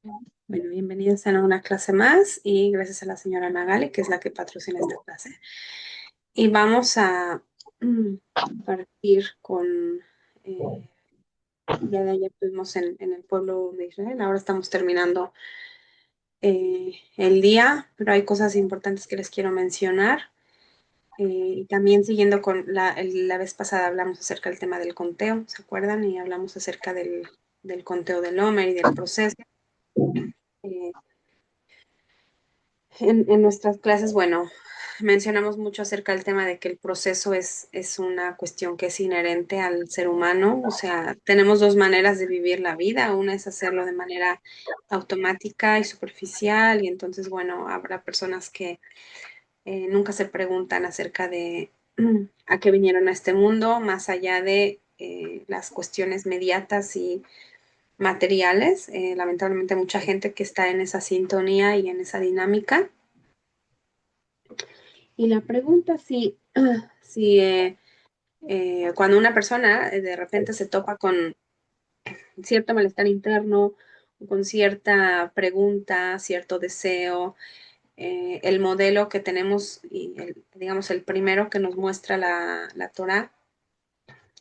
Bueno, bienvenidos a una clase más y gracias a la señora Nagali, que es la que patrocina esta clase. Y vamos a partir con, ya de ayer estuvimos en el pueblo de Israel, ahora estamos terminando el día, pero hay cosas importantes que les quiero mencionar. Y también siguiendo con la vez pasada hablamos acerca del tema del conteo, ¿se acuerdan? Y hablamos acerca del conteo del Homer y del proceso. Eh, en nuestras clases, bueno, mencionamos mucho acerca del tema de que el proceso es una cuestión que es inherente al ser humano. O sea, tenemos dos maneras de vivir la vida. Una es hacerlo de manera automática y superficial, y entonces, bueno, habrá personas que nunca se preguntan acerca de a qué vinieron a este mundo, más allá de las cuestiones mediatas y materiales. Lamentablemente, mucha gente que está en esa sintonía y en esa dinámica. Y la pregunta si cuando una persona de repente se topa con cierto malestar interno, con cierta pregunta, cierto deseo, el modelo que tenemos, y digamos el primero que nos muestra la Torá,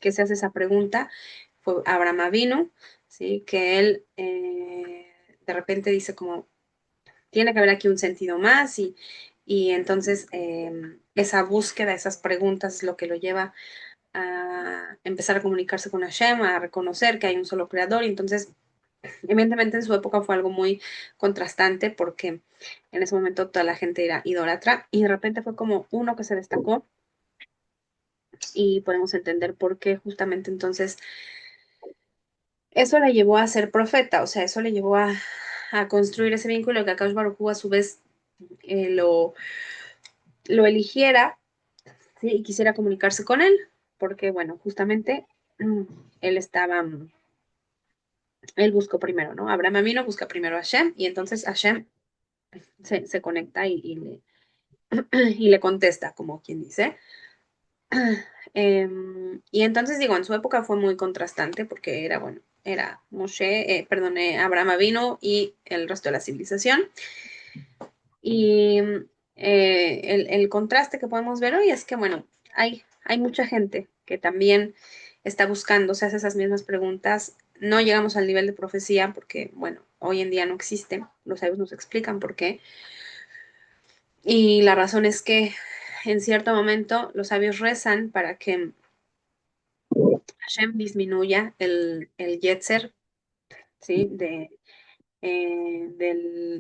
que se hace esa pregunta, fue Abraham Avinu, ¿sí? Que él de repente dice como, tiene que haber aquí un sentido más y entonces esa búsqueda, esas preguntas es lo que lo lleva a empezar a comunicarse con Hashem, a reconocer que hay un solo creador. Y entonces, evidentemente en su época fue algo muy contrastante porque en ese momento toda la gente era idólatra y de repente fue como uno que se destacó y podemos entender por qué justamente entonces eso le llevó a ser profeta, o sea, eso le llevó a construir ese vínculo que Akash Baruj Hu a su vez eh, lo, lo eligiera, ¿sí? Y quisiera comunicarse con él, porque bueno, justamente él estaba él buscó primero, ¿no? Abraham vino, busca primero a Hashem y entonces Hashem se conecta y le contesta, como quien dice. Y entonces digo, en su época fue muy contrastante porque era, bueno, era Moshe, perdón, Abraham vino y el resto de la civilización. Y el contraste que podemos ver hoy es que, bueno, hay mucha gente que también está buscando, se hace esas mismas preguntas. No llegamos al nivel de profecía porque, bueno, hoy en día no existe. Los sabios nos explican por qué. Y la razón es que en cierto momento los sabios rezan para que Hashem disminuya el yetzer, ¿sí? De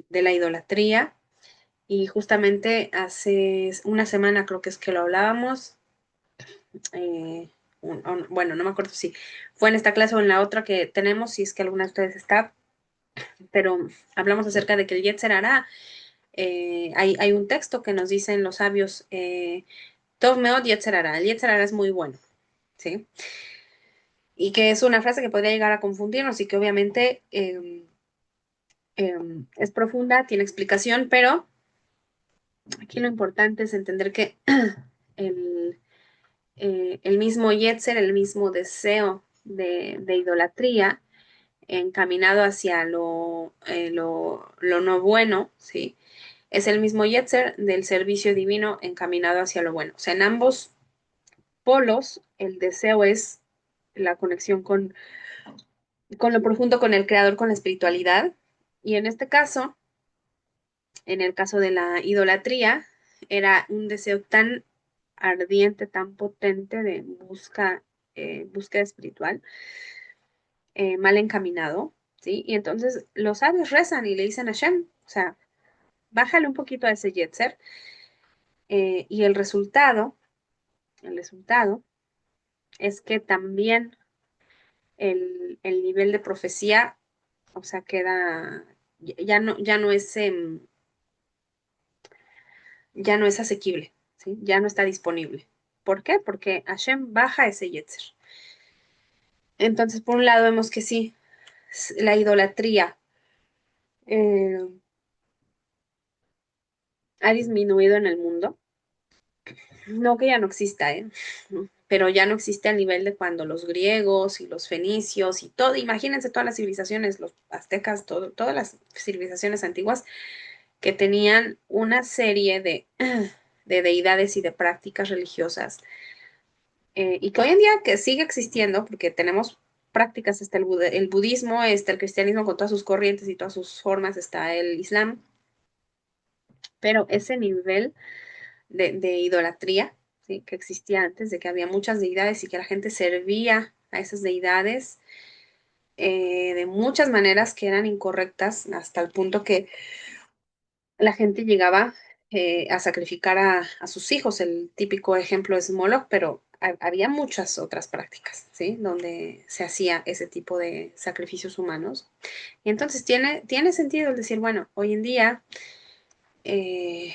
la idolatría. Y justamente hace una semana creo que es que lo hablábamos, eh, bueno, no me acuerdo si fue en esta clase o en la otra que tenemos, si es que alguna de ustedes está, pero hablamos acerca de que el Yetzer Hará, hay un texto que nos dicen los sabios, Tov Meod Yetzer Hará, el Yetzer Hará es muy bueno, ¿sí? Y que es una frase que podría llegar a confundirnos y que obviamente es profunda, tiene explicación, pero aquí lo importante es entender que el, el mismo Yetzer, el mismo deseo de idolatría, encaminado hacia lo no bueno, ¿sí? Es el mismo Yetzer del servicio divino encaminado hacia lo bueno. O sea, en ambos polos, el deseo es la conexión con lo profundo, con el creador, con la espiritualidad. Y en este caso, en el caso de la idolatría, era un deseo tan ardiente, tan potente de búsqueda espiritual, mal encaminado, ¿sí? Y entonces los sabios rezan y le dicen a Shem, o sea, bájale un poquito a ese yetzer, y el resultado es que también el nivel de profecía, o sea, queda, ya no es asequible, ¿sí? Ya no está disponible. ¿Por qué? Porque Hashem baja ese yetzer. Entonces, por un lado, vemos que sí, la idolatría eh, ha disminuido en el mundo. No que ya no exista, ¿eh? pero ya no existe al nivel de cuando los griegos y los fenicios y todo, imagínense todas las civilizaciones, los aztecas, todas las civilizaciones antiguas que tenían una serie de deidades y de prácticas religiosas, y que hoy en día que sigue existiendo, porque tenemos prácticas, está el budismo, está el cristianismo con todas sus corrientes y todas sus formas, está el islam, pero ese nivel de idolatría, ¿sí? Que existía antes, de que había muchas deidades y que la gente servía a esas deidades de muchas maneras que eran incorrectas, hasta el punto que la gente llegaba a sacrificar a sus hijos. El típico ejemplo es Moloch, pero había muchas otras prácticas, ¿sí? Donde se hacía ese tipo de sacrificios humanos. Y entonces tiene sentido el decir, bueno, hoy en día, eh,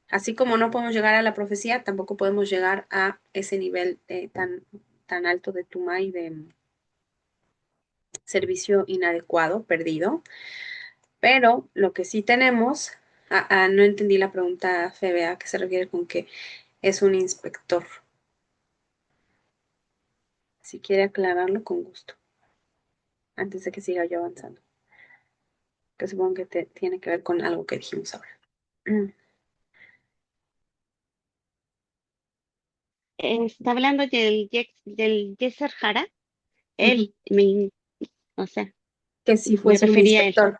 así como no podemos llegar a la profecía, tampoco podemos llegar a ese nivel tan alto de tuma y de servicio inadecuado, perdido. Pero lo que sí tenemos, no entendí la pregunta, Febe, ¿a qué se refiere con que es un inspector? Si quiere aclararlo, con gusto, antes de que siga yo avanzando, que supongo que tiene que ver con algo que dijimos ahora. Está hablando del Yesser Jara. Ujú. Él, me, o sea, Que si me fuese un refería a él inspector.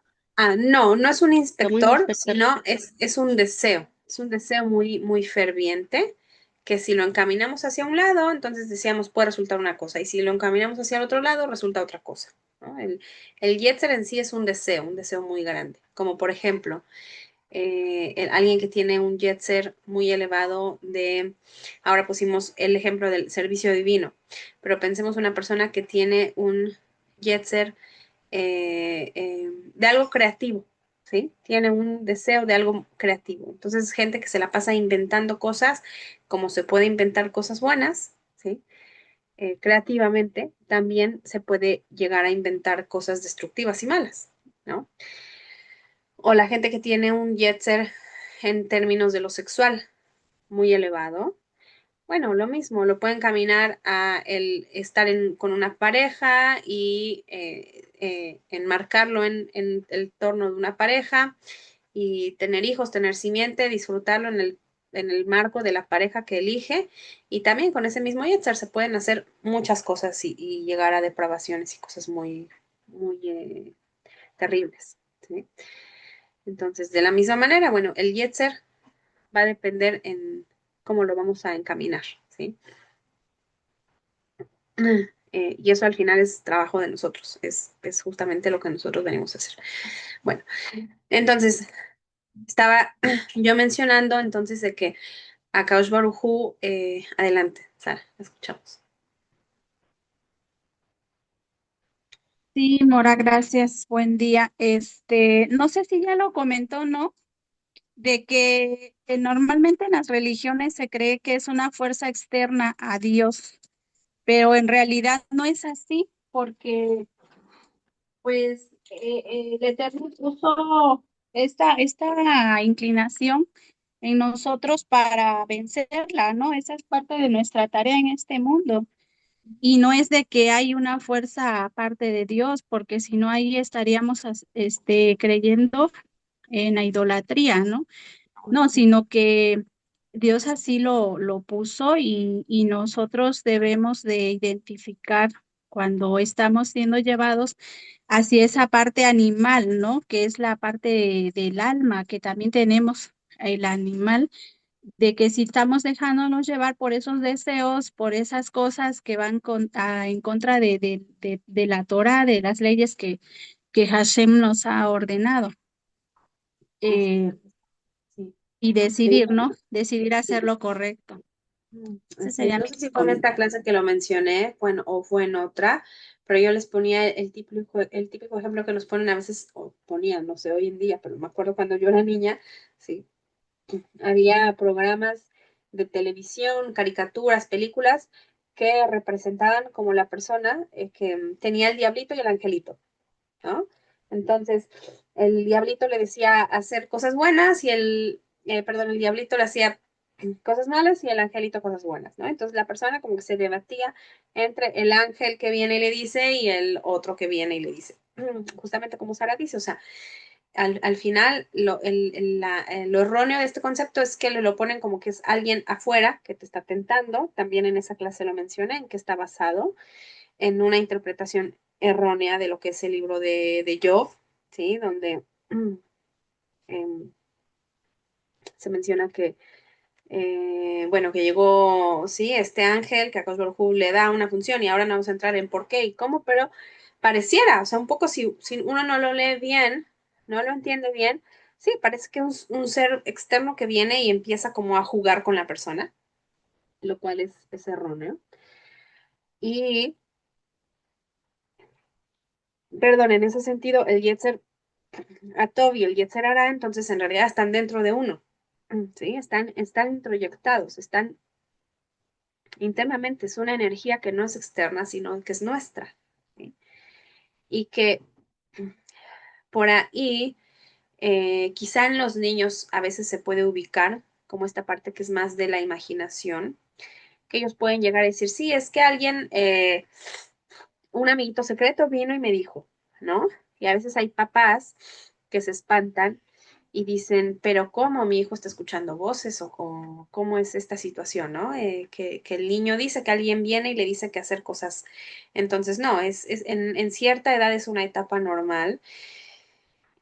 No, no es un como un inspector, inspector. sino es un deseo. Es un deseo muy, muy ferviente que si lo encaminamos hacia un lado, entonces decíamos puede resultar una cosa, y si lo encaminamos hacia el otro lado, resulta otra cosa, ¿no? El Yetzer en sí es un deseo muy grande. Como por ejemplo, alguien que tiene un Yetzer muy elevado ahora pusimos el ejemplo del servicio divino, pero pensemos una persona que tiene un Yetzer de algo creativo, ¿sí? Tiene un deseo de algo creativo. Entonces, gente que se la pasa inventando cosas, como se puede inventar cosas buenas, ¿sí? Creativamente, también se puede llegar a inventar cosas destructivas y malas, ¿no? O la gente que tiene un yetzer en términos de lo sexual muy elevado, bueno, lo mismo, lo pueden caminar a el estar con una pareja y enmarcarlo en el torno de una pareja y tener hijos, tener simiente, disfrutarlo en el marco de la pareja que elige. Y también con ese mismo Yetzer se pueden hacer muchas cosas y llegar a depravaciones y cosas muy, muy terribles, ¿sí? Entonces, de la misma manera, bueno, el Yetzer va a depender en cómo lo vamos a encaminar, ¿sí? Y eso al final es trabajo de nosotros, es justamente lo que nosotros venimos a hacer. Bueno, entonces, estaba yo mencionando entonces de que a Kaush Barujú, adelante, Sara, escuchamos. Sí, Mora, gracias. Buen día. No sé si ya lo comentó, ¿no? De que normalmente en las religiones se cree que es una fuerza externa a Dios, pero en realidad no es así, porque pues el Eterno puso esta inclinación en nosotros para vencerla, ¿no? Esa es parte de nuestra tarea en este mundo. Y no es de que hay una fuerza aparte de Dios, porque si no ahí estaríamos creyendo en la idolatría, ¿no? No, sino que Dios así lo puso y nosotros debemos de identificar cuando estamos siendo llevados hacia esa parte animal, ¿no? Que es la parte del alma, que también tenemos el animal de que si estamos dejándonos llevar por esos deseos, por esas cosas que van en contra de la Torah, de las leyes que Hashem nos ha ordenado, Así eh, es, sí. y Sí, decidir, ¿no? Decidir hacer lo correcto. Ese así es. sería No mi sé si fue en esta comentario. clase que lo mencioné, bueno, o fue en otra, pero yo les ponía el típico ejemplo que nos ponen a veces, o ponían, no sé, hoy en día, pero me acuerdo cuando yo era niña, sí, había programas de televisión, caricaturas, películas que representaban como la persona que tenía el diablito y el angelito, ¿no? Entonces, el diablito le decía hacer cosas buenas y perdón, el diablito le hacía cosas malas y el angelito cosas buenas, ¿no? Entonces la persona como que se debatía entre el ángel que viene y le dice y el otro que viene y le dice. Justamente como Sara dice, o sea, al final lo erróneo de este concepto es que lo ponen como que es alguien afuera que te está tentando. También en esa clase lo mencioné, en que está basado en una interpretación errónea de lo que es el libro de Job, ¿sí? Donde em, se menciona que bueno, que llegó, sí, este ángel que a Hu le da una función y ahora no vamos a entrar en por qué y cómo, pero pareciera, o sea, un poco si uno no lo lee bien, no lo entiende bien, sí, parece que un ser externo que viene y empieza como a jugar con la persona, lo cual es erróneo. Y, perdón, en ese sentido, el Yetzer Atov y el Yetzer Hara, entonces en realidad están dentro de uno, ¿sí? Están introyectados, están internamente, es una energía que no es externa, sino que es nuestra, ¿sí? Y que por ahí, quizá en los niños a veces se puede ubicar como esta parte que es más de la imaginación, que ellos pueden llegar a decir, sí, es que alguien, un amiguito secreto vino y me dijo, ¿no? Y a veces hay papás que se espantan y dicen, pero ¿cómo mi hijo está escuchando voces o cómo es esta situación, ¿no? Que el niño dice que alguien viene y le dice que hacer cosas. Entonces, no, en cierta edad es una etapa normal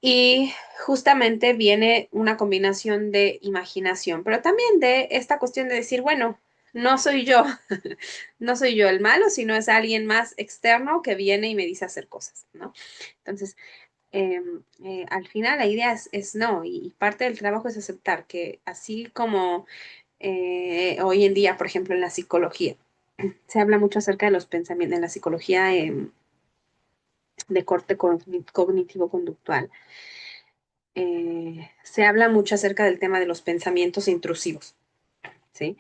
y justamente viene una combinación de imaginación, pero también de esta cuestión de decir, bueno, no soy yo, no soy yo el malo, sino es alguien más externo que viene y me dice hacer cosas, ¿no? Entonces, al final la idea es no, y parte del trabajo es aceptar que así como hoy en día, por ejemplo, en la psicología, se habla mucho acerca de los pensamientos, en la psicología de corte cognitivo-conductual, se habla mucho acerca del tema de los pensamientos intrusivos, ¿sí?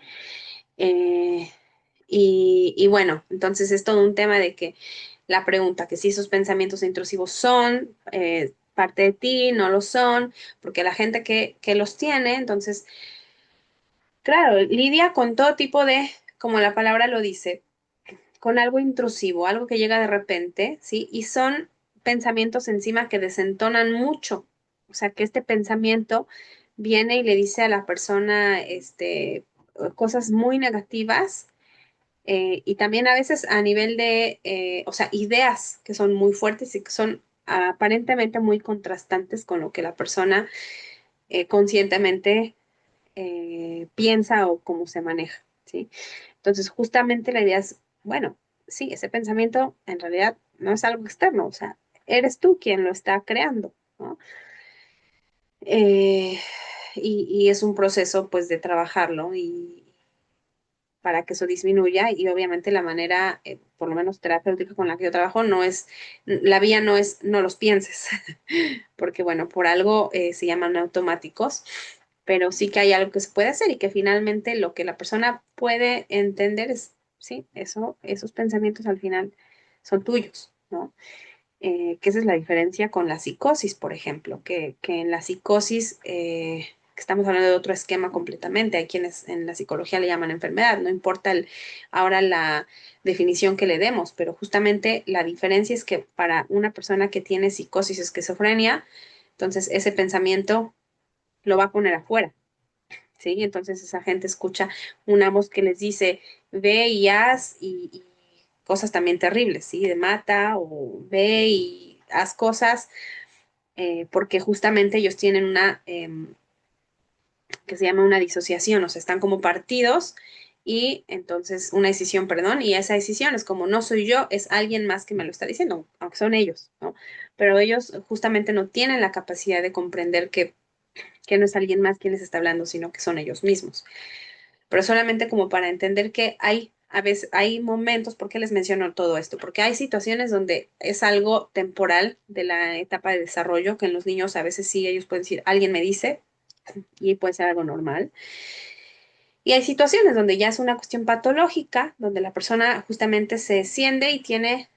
Eh, y bueno, entonces es todo un tema de que la pregunta, que si esos pensamientos intrusivos son parte de ti, no lo son, porque la gente que los tiene, entonces, claro, lidia con todo tipo de, como la palabra lo dice, con algo intrusivo, algo que llega de repente, ¿sí? Y son pensamientos encima que desentonan mucho. O sea, que este pensamiento viene y le dice a la persona, cosas muy negativas y también a veces a nivel de, o sea, ideas que son muy fuertes y que son aparentemente muy contrastantes con lo que la persona conscientemente piensa o cómo se maneja, ¿sí? Entonces, justamente la idea es, bueno, sí, ese pensamiento en realidad no es algo externo, o sea, eres tú quien lo está creando, ¿no? Eh, y es un proceso, pues, de trabajarlo y para que eso disminuya y obviamente la manera, por lo menos terapéutica con la que yo trabajo, no es, la vía no es, no los pienses, porque bueno, por algo se llaman automáticos, pero sí que hay algo que se puede hacer y que finalmente lo que la persona puede entender es, sí, eso, esos pensamientos al final son tuyos, ¿no? Que esa es la diferencia con la psicosis, por ejemplo, que en la psicosis, que estamos hablando de otro esquema completamente, hay quienes en la psicología le llaman enfermedad, no importa ahora la definición que le demos, pero justamente la diferencia es que para una persona que tiene psicosis, esquizofrenia, entonces ese pensamiento lo va a poner afuera, ¿sí? Entonces esa gente escucha una voz que les dice, ve y haz y cosas también terribles, ¿sí? De mata o ve y haz cosas, porque justamente ellos tienen una, que se llama una disociación, o sea, están como partidos y entonces una decisión, perdón, y esa decisión es como no soy yo, es alguien más que me lo está diciendo, aunque son ellos, ¿no? Pero ellos justamente no tienen la capacidad de comprender que no es alguien más quien les está hablando, sino que son ellos mismos. Pero solamente como para entender que hay, a veces, hay momentos, ¿por qué les menciono todo esto? Porque hay situaciones donde es algo temporal de la etapa de desarrollo, que en los niños a veces sí, ellos pueden decir, alguien me dice, y puede ser algo normal. Y hay situaciones donde ya es una cuestión patológica, donde la persona justamente se desciende y tiene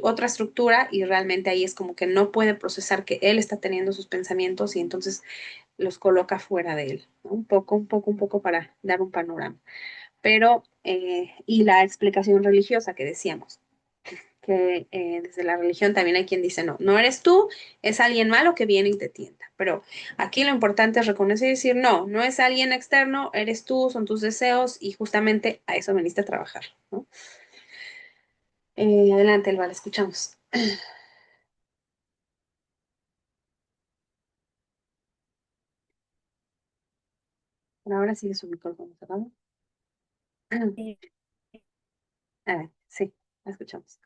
otra estructura y realmente ahí es como que no puede procesar que él está teniendo sus pensamientos y entonces los coloca fuera de él, ¿no? Un poco para dar un panorama. Pero, y la explicación religiosa que decíamos, que desde la religión también hay quien dice, no, no eres tú, es alguien malo que viene y te tienta. Pero aquí lo importante es reconocer y decir, no, no es alguien externo, eres tú, son tus deseos y justamente a eso veniste a trabajar, ¿no? Adelante, Elba, la escuchamos. Por ahora sigue su micrófono cerrado. A ver, sí, la escuchamos.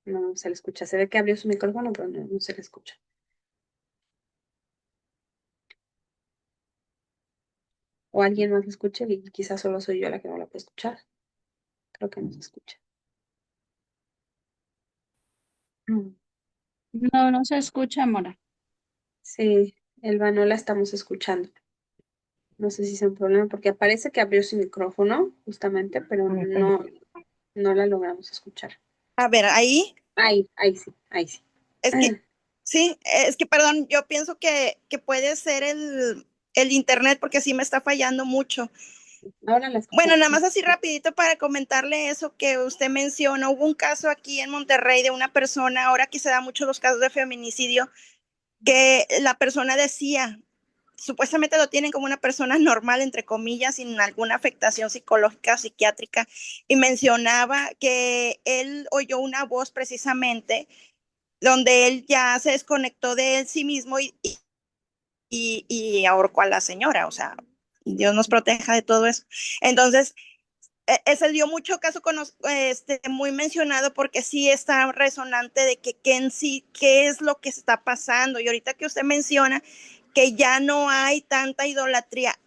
No, no se le escucha. Se ve que abrió su micrófono, pero no, no se le escucha. O alguien más lo escuche y quizás solo soy yo la que no la puede escuchar. Creo que no se escucha. Mm. No, no se escucha, Mora. Sí, Elba, no la estamos escuchando. No sé si es un problema porque parece que abrió su micrófono justamente, pero no, no la logramos escuchar. A ver, ahí Ahí sí, ahí sí. es que, sí, es que, perdón, yo pienso que puede ser el internet porque sí me está fallando mucho. Ahora la Bueno, escuchamos. nada más así rapidito para comentarle eso que usted menciona. Hubo un caso aquí en Monterrey de una persona, ahora que se da mucho los casos de feminicidio, que la persona decía, supuestamente lo tienen como una persona normal, entre comillas, sin alguna afectación psicológica, psiquiátrica, y mencionaba que él oyó una voz precisamente donde él ya se desconectó de él sí mismo y ahorcó a la señora, o sea, Dios nos proteja de todo eso. Entonces, ese dio mucho caso muy mencionado porque sí está resonante de que en sí, qué es lo que está pasando. Y ahorita que usted menciona que ya no hay tanta idolatría,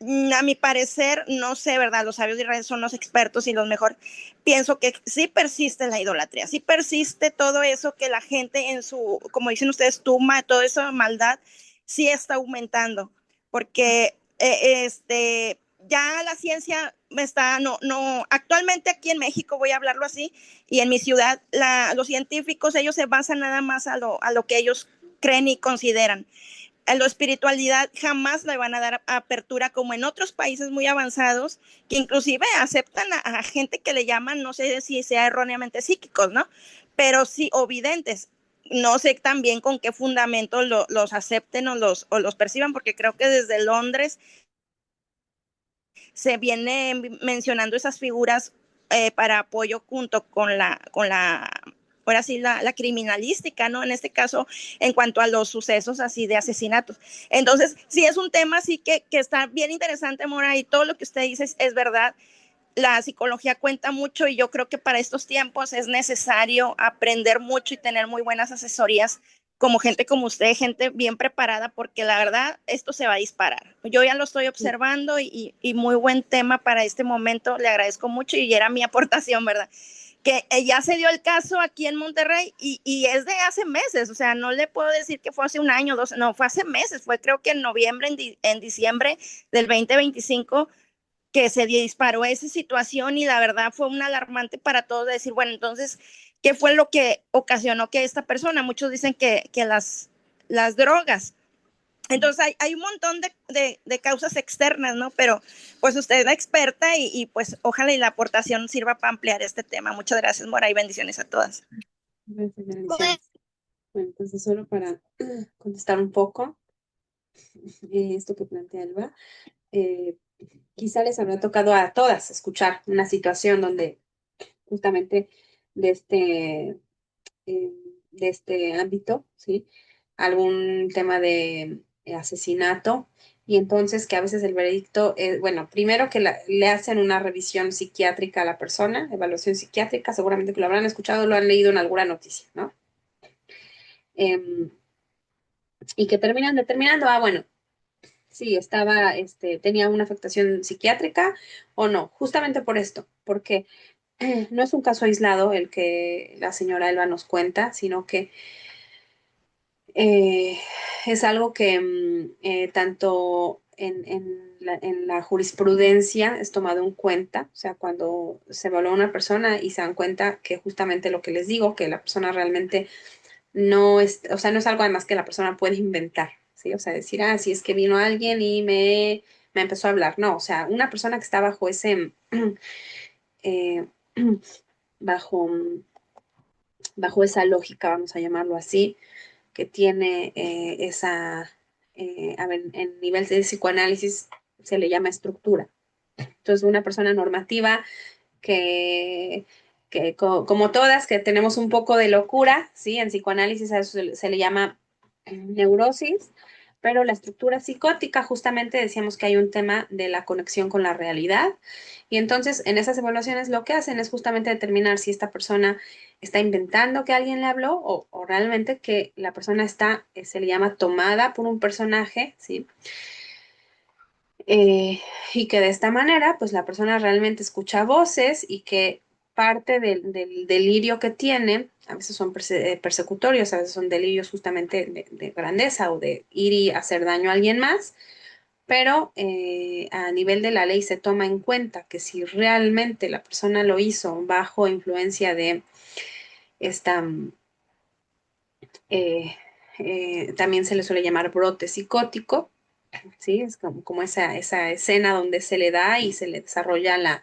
a mi parecer, no sé, ¿verdad? Los sabios de Israel son los expertos y los mejor. Pienso que sí persiste la idolatría, sí persiste todo eso que la gente en su, como dicen ustedes, tumba, toda esa maldad, sí está aumentando. Porque ya la ciencia está, no, actualmente aquí en México, voy a hablarlo así, y en mi ciudad, los científicos, ellos se basan nada más a lo que ellos creen y consideran. A la espiritualidad jamás le van a dar apertura como en otros países muy avanzados, que inclusive aceptan a gente que le llaman, no sé si sea erróneamente psíquicos, ¿no? Pero sí, o videntes. No sé también con qué fundamento los acepten o los perciban, porque creo que desde Londres se viene mencionando esas figuras para apoyo junto con la ahora sí, la criminalística, ¿no? En este caso, en cuanto a los sucesos así de asesinatos. Entonces, sí es un tema así que está bien interesante, Mora, y todo lo que usted dice es verdad. La psicología cuenta mucho y yo creo que para estos tiempos es necesario aprender mucho y tener muy buenas asesorías como gente como usted, gente bien preparada, porque la verdad esto se va a disparar. Yo ya lo estoy observando y muy buen tema para este momento. Le agradezco mucho y era mi aportación, ¿verdad? Que ya se dio el caso aquí en Monterrey y es de hace meses, o sea, no le puedo decir que fue hace un año, dos, no, fue hace meses, fue creo que en noviembre, en diciembre del 2025 que se disparó esa situación y la verdad fue un alarmante para todos de decir, bueno, entonces, ¿qué fue lo que ocasionó que esta persona? Muchos dicen que las drogas. Entonces hay un montón de causas externas, ¿no? Pero pues usted es la experta pues ojalá y la aportación sirva para ampliar este tema. Muchas gracias, Mora, y bendiciones a todas. Gracias, bendiciones. Bueno, entonces solo para contestar un poco esto que plantea Elba, eh, quizá les habrá tocado a todas escuchar una situación donde justamente de este, eh, de este ámbito, ¿sí? Algún tema de asesinato y entonces que a veces el veredicto, bueno, primero que le hacen una revisión psiquiátrica a la persona, evaluación psiquiátrica, seguramente que lo habrán escuchado, lo han leído en alguna noticia, ¿no? Y que terminan determinando, bueno, sí, tenía una afectación psiquiátrica o no, justamente por esto, porque no es un caso aislado el que la señora Elba nos cuenta, sino que es algo que tanto en la jurisprudencia es tomado en cuenta, o sea, cuando se evalúa a una persona y se dan cuenta que justamente lo que les digo, que la persona realmente no es, o sea, no es algo además que la persona puede inventar, ¿sí? O sea, decir, ah, si es que vino alguien y me empezó a hablar. No, o sea, una persona que está bajo ese, eh, bajo, bajo esa lógica, vamos a llamarlo así, que tiene esa, a ver, en nivel de psicoanálisis se le llama estructura. Entonces, una persona normativa que, como todas, que tenemos un poco de locura, ¿sí? En psicoanálisis a eso se le llama neurosis, pero la estructura psicótica, justamente decíamos que hay un tema de la conexión con la realidad, y entonces en esas evaluaciones lo que hacen es justamente determinar si esta persona está inventando que alguien le habló o realmente que la persona está, se le llama tomada por un personaje, ¿sí? Y que de esta manera, pues la persona realmente escucha voces y que parte del delirio que tiene, a veces son persecutorios, a veces son delirios justamente de grandeza o de ir y hacer daño a alguien más, pero a nivel de la ley se toma en cuenta que si realmente la persona lo hizo bajo influencia de esta, eh, también se le suele llamar brote psicótico, ¿sí? Es como esa escena donde se le da y se le desarrolla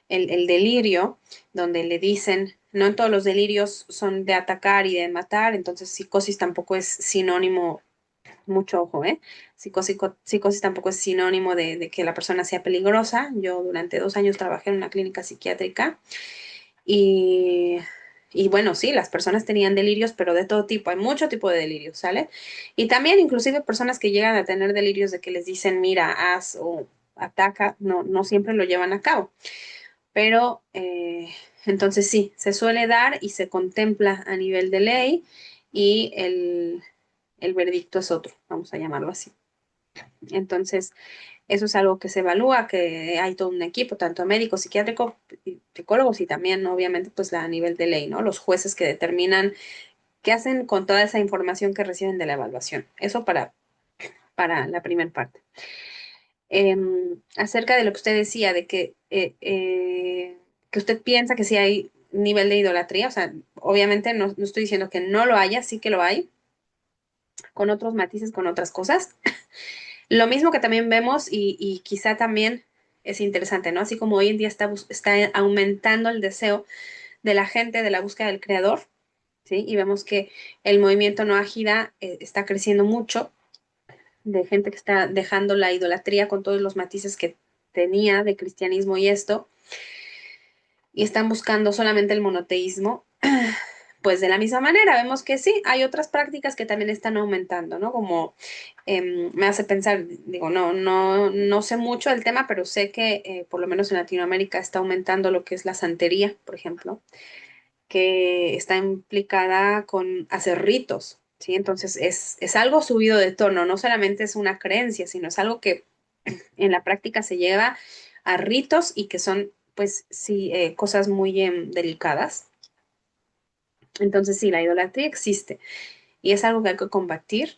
el delirio, donde le dicen, no en todos los delirios son de atacar y de matar, entonces psicosis tampoco es sinónimo, mucho ojo, ¿eh? Psicosis tampoco es sinónimo de que la persona sea peligrosa. Yo durante 2 años trabajé en una clínica psiquiátrica y bueno, sí, las personas tenían delirios, pero de todo tipo, hay mucho tipo de delirios, ¿sale? Y también inclusive personas que llegan a tener delirios de que les dicen, mira, haz o ataca, no siempre lo llevan a cabo. Pero entonces sí, se suele dar y se contempla a nivel de ley y el veredicto es otro, vamos a llamarlo así. Entonces, eso es algo que se evalúa, que hay todo un equipo, tanto médico, psiquiátrico, psicólogos y también, obviamente, pues a nivel de ley, ¿no? Los jueces que determinan qué hacen con toda esa información que reciben de la evaluación. Eso para la primera parte. Acerca de lo que usted decía, de que usted piensa que sí hay nivel de idolatría, o sea, obviamente no estoy diciendo que no lo haya, sí que lo hay, con otros matices, con otras cosas. Lo mismo que también vemos y quizá también es interesante, ¿no? Así como hoy en día está aumentando el deseo de la gente de la búsqueda del creador, ¿sí? Y vemos que el movimiento no ágida está creciendo mucho, de gente que está dejando la idolatría con todos los matices que tenía de cristianismo y esto, y están buscando solamente el monoteísmo. Pues de la misma manera, vemos que sí, hay otras prácticas que también están aumentando, ¿no? Como me hace pensar, digo, no sé mucho del tema, pero sé que por lo menos en Latinoamérica está aumentando lo que es la santería, por ejemplo, que está implicada con hacer ritos, ¿sí? Entonces es algo subido de tono, no solamente es una creencia, sino es algo que en la práctica se lleva a ritos y que son, pues sí, cosas muy delicadas. Entonces sí, la idolatría existe y es algo que hay que combatir,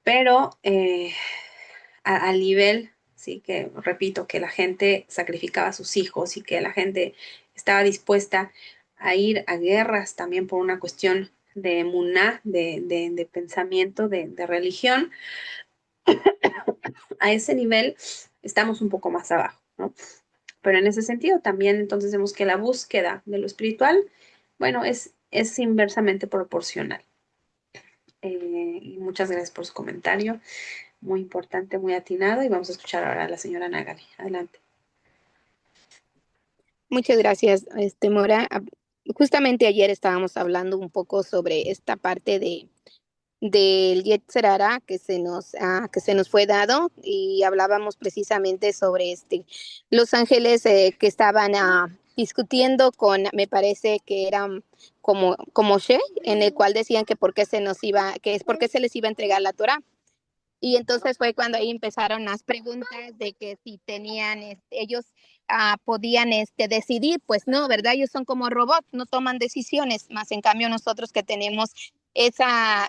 pero al nivel, sí, que repito, que la gente sacrificaba a sus hijos y que la gente estaba dispuesta a ir a guerras también por una cuestión de emuná, de pensamiento, de religión, a ese nivel estamos un poco más abajo, ¿no? Pero en ese sentido también entonces vemos que la búsqueda de lo espiritual, bueno, es inversamente proporcional. Y muchas gracias por su comentario, muy importante, muy atinado, y vamos a escuchar ahora a la señora Nagali. Adelante. Muchas gracias, Mora. Justamente ayer estábamos hablando un poco sobre esta parte del Yetzer Hara que se nos fue dado, y hablábamos precisamente sobre los ángeles que estaban discutiendo con, me parece que eran como Moshe, en el cual decían que por qué se les iba a entregar la Torá. Y entonces fue cuando ahí empezaron las preguntas de que si tenían, ellos podían decidir. Pues no, ¿verdad? Ellos son como robots, no toman decisiones, más en cambio nosotros que tenemos esa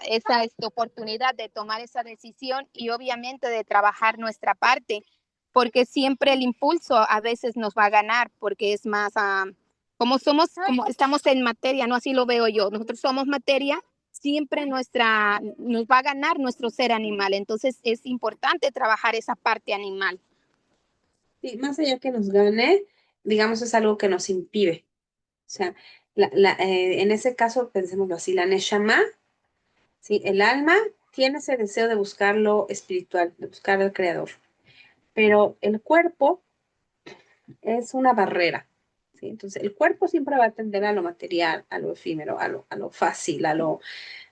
oportunidad de tomar esa decisión y obviamente de trabajar nuestra parte, porque siempre el impulso a veces nos va a ganar, porque es más, como estamos en materia, ¿no? Así lo veo yo, nosotros somos materia. siempre nos va a ganar nuestro ser animal. Entonces es importante trabajar esa parte animal. Sí, más allá que nos gane, digamos, es algo que nos impide. O sea, en ese caso, pensémoslo así, la Neshama, ¿sí? El alma tiene ese deseo de buscar lo espiritual, de buscar al Creador. Pero el cuerpo es una barrera, ¿sí? Entonces, el cuerpo siempre va a tender a lo material, a lo efímero, a lo fácil,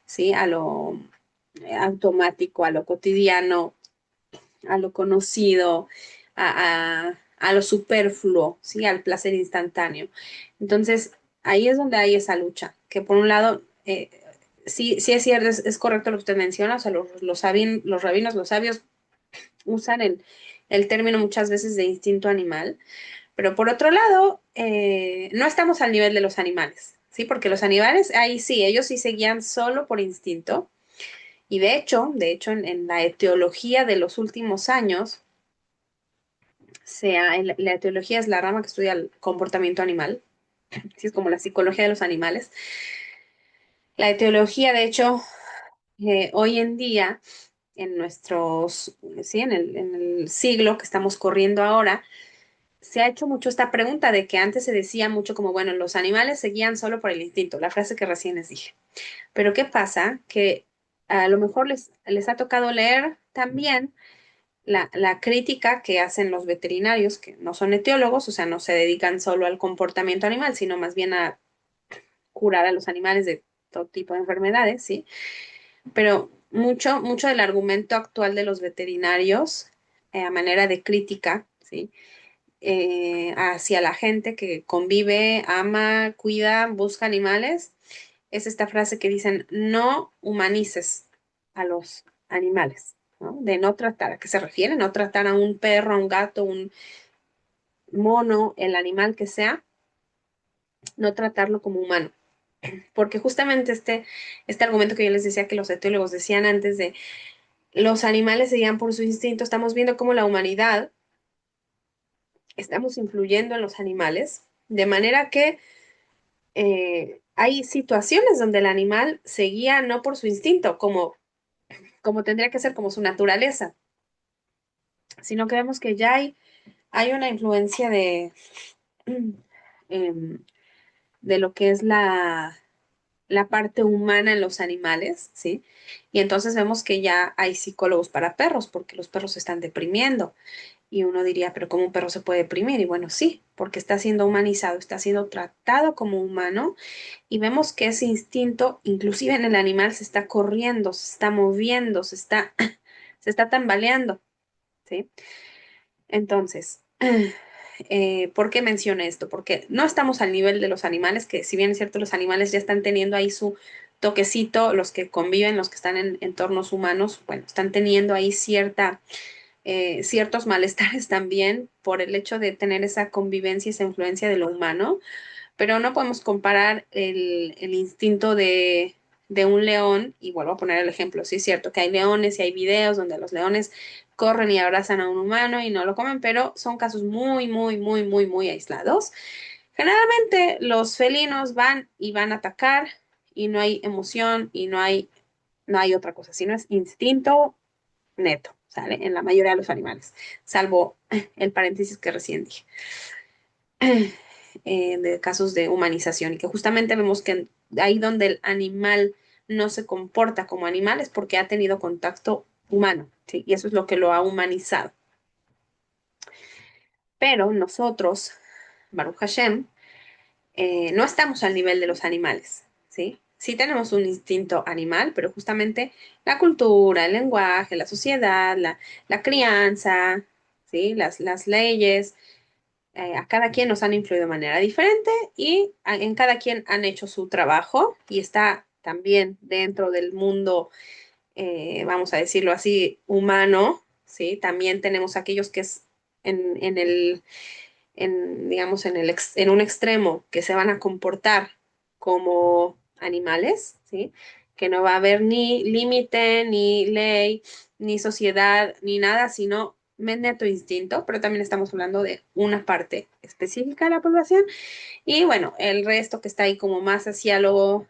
¿sí? A lo automático, a lo cotidiano, a lo conocido, a lo superfluo, ¿sí? Al placer instantáneo. Entonces, ahí es donde hay esa lucha, que por un lado, sí, sí es cierto, es correcto lo que usted menciona, o sea, los rabinos, los sabios usan el término muchas veces de instinto animal, pero por otro lado, no estamos al nivel de los animales, ¿sí? Porque los animales, ahí sí, ellos sí se guían solo por instinto. Y de hecho, en la etiología de los últimos años, la etiología es la rama que estudia el comportamiento animal, así es como la psicología de los animales. La etiología, de hecho, hoy en día, sí, en el siglo que estamos corriendo ahora, se ha hecho mucho esta pregunta de que antes se decía mucho como, bueno, los animales se guían solo por el instinto, la frase que recién les dije. Pero ¿qué pasa? Que a lo mejor les ha tocado leer también la crítica que hacen los veterinarios, que no son etiólogos, o sea, no se dedican solo al comportamiento animal, sino más bien a curar a los animales de todo tipo de enfermedades, ¿sí? Pero mucho del argumento actual de los veterinarios, a manera de crítica, ¿sí? Hacia la gente que convive, ama, cuida, busca animales, es esta frase que dicen, no humanices a los animales, ¿no? De no tratar, ¿a qué se refiere? No tratar a un perro, a un gato, un mono, el animal que sea, no tratarlo como humano. Porque justamente este argumento que yo les decía que los etiólogos decían antes de los animales se guían por su instinto, estamos viendo cómo la humanidad estamos influyendo en los animales, de manera que hay situaciones donde el animal se guía no por su instinto, como tendría que ser, como su naturaleza, sino que vemos que ya hay una influencia em, de lo que es la parte humana en los animales, ¿sí? Y entonces vemos que ya hay psicólogos para perros, porque los perros se están deprimiendo. Y uno diría, pero ¿cómo un perro se puede deprimir? Y bueno, sí, porque está siendo humanizado, está siendo tratado como humano y vemos que ese instinto, inclusive en el animal, se está corriendo, se está moviendo, se está tambaleando, ¿sí? Entonces, ¿por qué menciono esto? Porque no estamos al nivel de los animales, que si bien es cierto, los animales ya están teniendo ahí su toquecito, los que conviven, los que están en entornos humanos, bueno, están teniendo ahí ciertos malestares también por el hecho de tener esa convivencia, esa influencia de lo humano, pero no podemos comparar el instinto de un león, y vuelvo a poner el ejemplo, sí es cierto que hay leones y hay videos donde los leones corren y abrazan a un humano y no lo comen, pero son casos muy, muy, muy, muy, muy aislados. Generalmente los felinos van a atacar y no hay emoción y no hay otra cosa, sino es instinto neto, ¿sale? En la mayoría de los animales, salvo el paréntesis que recién dije. De casos de humanización y que justamente vemos que ahí donde el animal no se comporta como animal es porque ha tenido contacto humano, ¿sí? Y eso es lo que lo ha humanizado. Pero nosotros, Baruch Hashem, no estamos al nivel de los animales, ¿sí? Sí tenemos un instinto animal, pero justamente la cultura, el lenguaje, la sociedad, la crianza, ¿sí? Las leyes, a cada quien nos han influido de manera diferente y en cada quien han hecho su trabajo y está también dentro del mundo, vamos a decirlo así, humano, ¿sí? También tenemos aquellos que es digamos, en un extremo que se van a comportar como animales, ¿sí? Que no va a haber ni límite, ni ley, ni sociedad, ni nada, sino neto instinto, pero también estamos hablando de una parte específica de la población y bueno, el resto que está ahí como más hacia lo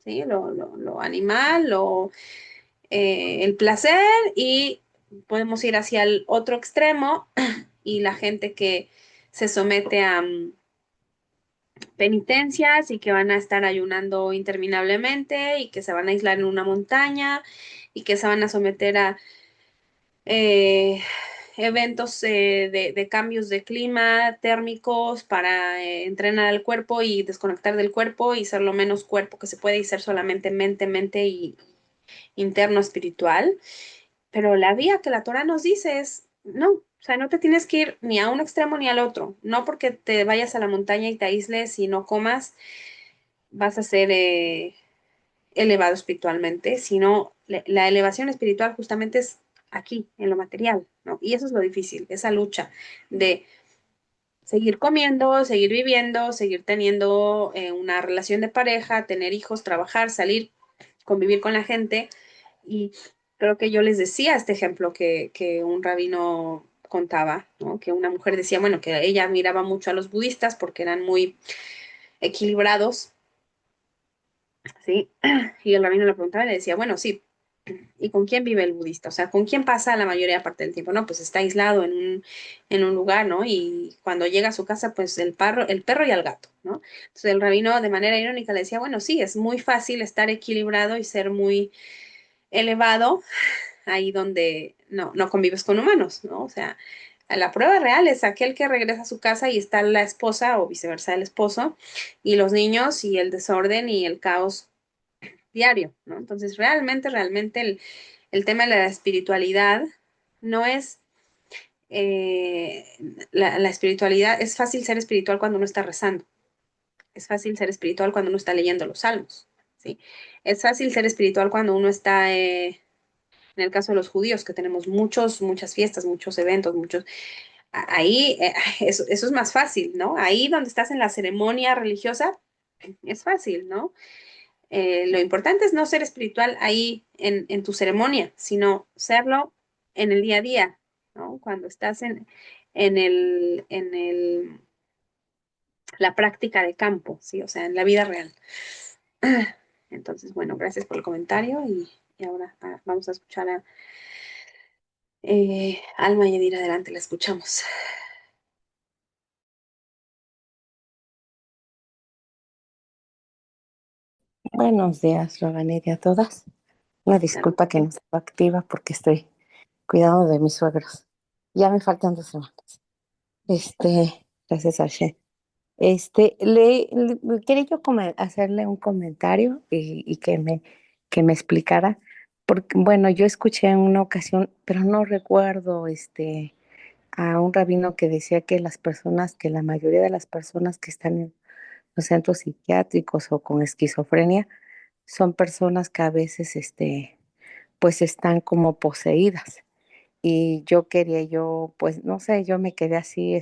¿sí? Lo animal, el placer, y podemos ir hacia el otro extremo y la gente que se somete a penitencias y que van a estar ayunando interminablemente y que se van a aislar en una montaña y que se van a someter a eh, eventos de cambios de clima térmicos para entrenar al cuerpo y desconectar del cuerpo y ser lo menos cuerpo que se puede y ser solamente mente, mente y interno espiritual. Pero la vía que la Torah nos dice es, no, o sea, no te tienes que ir ni a un extremo ni al otro. No porque te vayas a la montaña y te aísles y no comas, vas a ser elevado espiritualmente, sino la elevación espiritual justamente es aquí, en lo material, ¿no? Y eso es lo difícil, esa lucha de seguir comiendo, seguir viviendo, seguir teniendo una relación de pareja, tener hijos, trabajar, salir, convivir con la gente. Y creo que yo les decía este ejemplo que un rabino contaba, ¿no? Que una mujer decía, bueno, que ella miraba mucho a los budistas porque eran muy equilibrados, ¿sí? Y el rabino le preguntaba y le decía, bueno, sí, ¿y con quién vive el budista? O sea, ¿con quién pasa la mayoría parte del tiempo? No, pues está aislado en un lugar, ¿no? Y cuando llega a su casa, pues el perro y el gato, ¿no? Entonces el rabino de manera irónica le decía, bueno, sí, es muy fácil estar equilibrado y ser muy elevado ahí donde no convives con humanos, ¿no? O sea, la prueba real es aquel que regresa a su casa y está la esposa o viceversa el esposo y los niños y el desorden y el caos diario, ¿no? Entonces, realmente el tema de la espiritualidad no es, eh, la espiritualidad, es fácil ser espiritual cuando uno está rezando, es fácil ser espiritual cuando uno está leyendo los salmos, ¿sí? Es fácil ser espiritual cuando uno está, en el caso de los judíos, que tenemos muchas fiestas, muchos eventos, ahí eso es más fácil, ¿no? Ahí donde estás en la ceremonia religiosa, es fácil, ¿no? Lo importante es no ser espiritual ahí en tu ceremonia, sino serlo en el día a día, ¿no? Cuando estás en la práctica de campo, ¿sí? O sea, en la vida real. Entonces, bueno, gracias por el comentario y ahora vamos a escuchar a Alma y Edith, adelante, la escuchamos. Buenos días, Rabanete, a todas. Una Claro. disculpa que no estaba activa porque estoy cuidando de mis suegros. Ya me faltan 2 semanas. Gracias a Shen. Quería yo hacerle un comentario y que me explicara, porque, bueno, yo escuché en una ocasión, pero no recuerdo, a un rabino que decía que que la mayoría de las personas que están en los centros psiquiátricos o con esquizofrenia son personas que a veces, pues están como poseídas. Y pues no sé, yo me quedé así,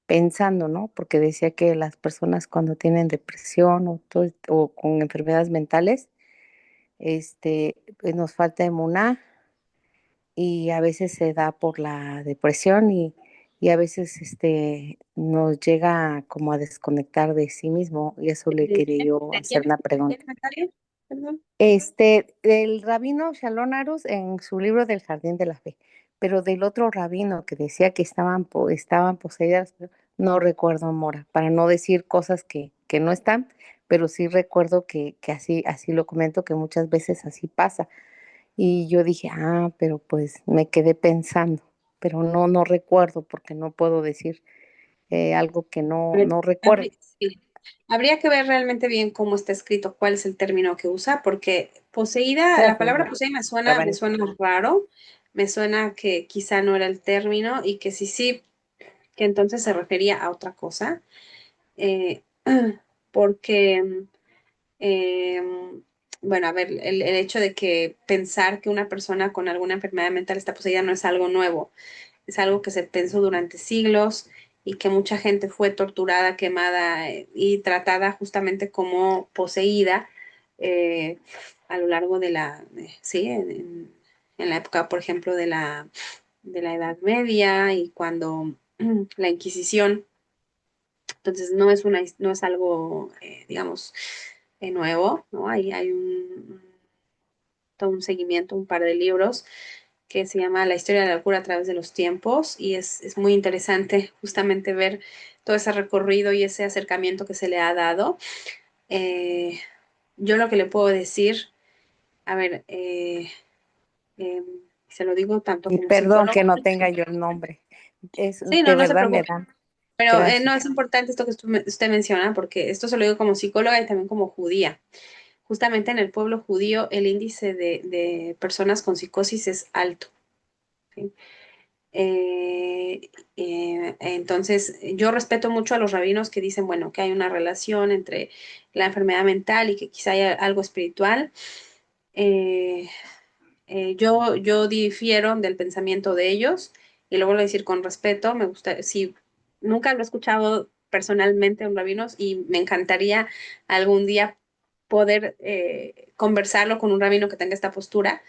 pensando, ¿no? Porque decía que las personas cuando tienen depresión o con enfermedades mentales, pues nos falta emuná y a veces se da por la depresión y a veces, nos llega como a desconectar de sí mismo y eso le quería yo ¿De quién hacer una de qué pregunta. comentario? Perdón. El rabino Shalom Arus en su libro del Jardín de la Fe, pero del otro rabino que decía que estaban poseídas, no recuerdo, Mora, para no decir cosas que no están, pero sí recuerdo que así lo comento, que muchas veces así pasa. Y yo dije, pero pues me quedé pensando, pero no recuerdo porque no puedo decir algo que no recuerdo. Sí. Habría que ver realmente bien cómo está escrito, cuál es el término que usa, porque poseída, la Gracias, palabra Mora. poseída me Rabanito. suena raro, me suena que quizá no era el término y que sí, que entonces se refería a otra cosa, eh, porque, eh, bueno, a ver, el hecho de que pensar que una persona con alguna enfermedad mental está poseída no es algo nuevo, es algo que se pensó durante siglos y que mucha gente fue torturada, quemada y tratada justamente como poseída eh, a lo largo sí, en la época, por ejemplo, de la Edad Media y cuando la Inquisición. Entonces no es algo, digamos, nuevo, ¿no? Hay todo un seguimiento, un par de libros que se llama La historia de la locura a través de los tiempos y es muy interesante justamente ver todo ese recorrido y ese acercamiento que se le ha dado. Eh, yo lo que le puedo decir, a ver, eh, se lo digo tanto Y como perdón psicólogo. que no tenga yo el nombre. Es, Sí, no, de no se verdad me preocupe. dan. Pero Gracias. no es importante esto que usted menciona, porque esto se lo digo como psicóloga y también como judía. Justamente en el pueblo judío el índice de personas con psicosis es alto. ¿Sí? Entonces, yo respeto mucho a los rabinos que dicen, bueno, que hay una relación entre la enfermedad mental y que quizá haya algo espiritual. Eh, yo difiero del pensamiento de ellos y lo vuelvo a decir con respeto. Me gusta, sí, nunca lo he escuchado personalmente a un rabino y me encantaría algún día poder conversarlo con un rabino que tenga esta postura,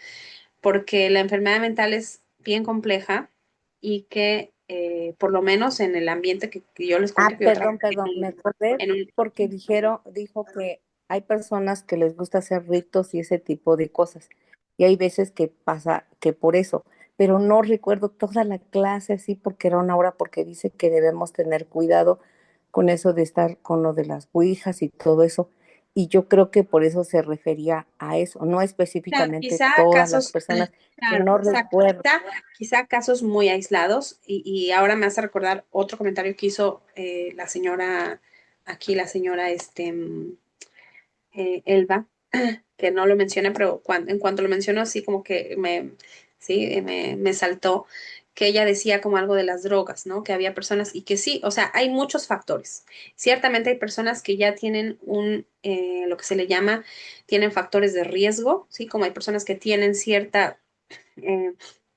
porque la enfermedad mental es bien compleja y que por lo menos en el ambiente que yo les cuento Ah, que yo trabajo perdón, me acordé en un porque dijo que hay personas que les gusta hacer ritos y ese tipo de cosas. Y hay veces que pasa que por eso, pero no recuerdo toda la clase así porque era una hora, porque dice que debemos tener cuidado con eso de estar con lo de las ouijas y todo eso. Y yo creo que por eso se refería a eso, no específicamente quizá todas las casos, personas, que claro, no exacto, recuerdo. quizá casos muy aislados y ahora me hace recordar otro comentario que hizo la señora, aquí la señora Elba, que no lo menciona, pero en cuanto lo mencionó, sí como que sí, me saltó que ella decía como algo de las drogas, ¿no? Que había personas y que sí, o sea, hay muchos factores. Ciertamente hay personas que ya tienen lo que se le llama, tienen factores de riesgo, ¿sí? Como hay personas que tienen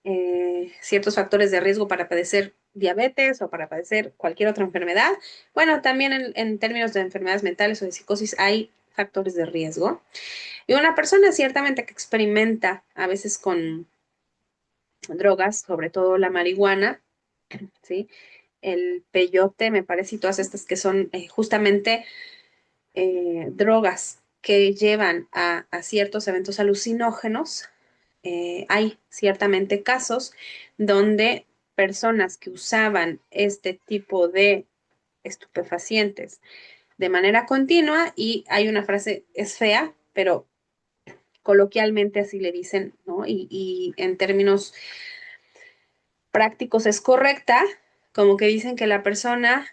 eh, ciertos factores de riesgo para padecer diabetes o para padecer cualquier otra enfermedad. Bueno, también en términos de enfermedades mentales o de psicosis hay factores de riesgo. Y una persona ciertamente que experimenta a veces con drogas, sobre todo la marihuana, ¿sí? El peyote, me parece, y todas estas que son justamente drogas que llevan a ciertos eventos alucinógenos, hay ciertamente casos donde personas que usaban este tipo de estupefacientes de manera continua, y hay una frase, es fea, pero coloquialmente así le dicen, ¿no? Y en términos prácticos es correcta, como que dicen que la persona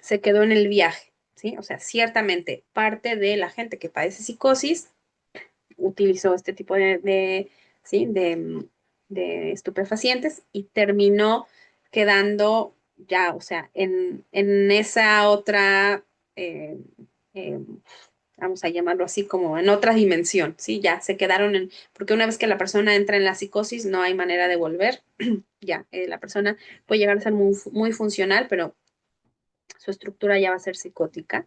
se quedó en el viaje, ¿sí? O sea, ciertamente parte de la gente que padece psicosis utilizó este tipo ¿sí? de estupefacientes y terminó quedando ya, o sea, en esa otra, eh, eh, vamos a llamarlo así, como en otra dimensión, ¿sí? Ya se quedaron porque una vez que la persona entra en la psicosis, no hay manera de volver, ya, la persona puede llegar a ser muy, muy funcional, pero su estructura ya va a ser psicótica.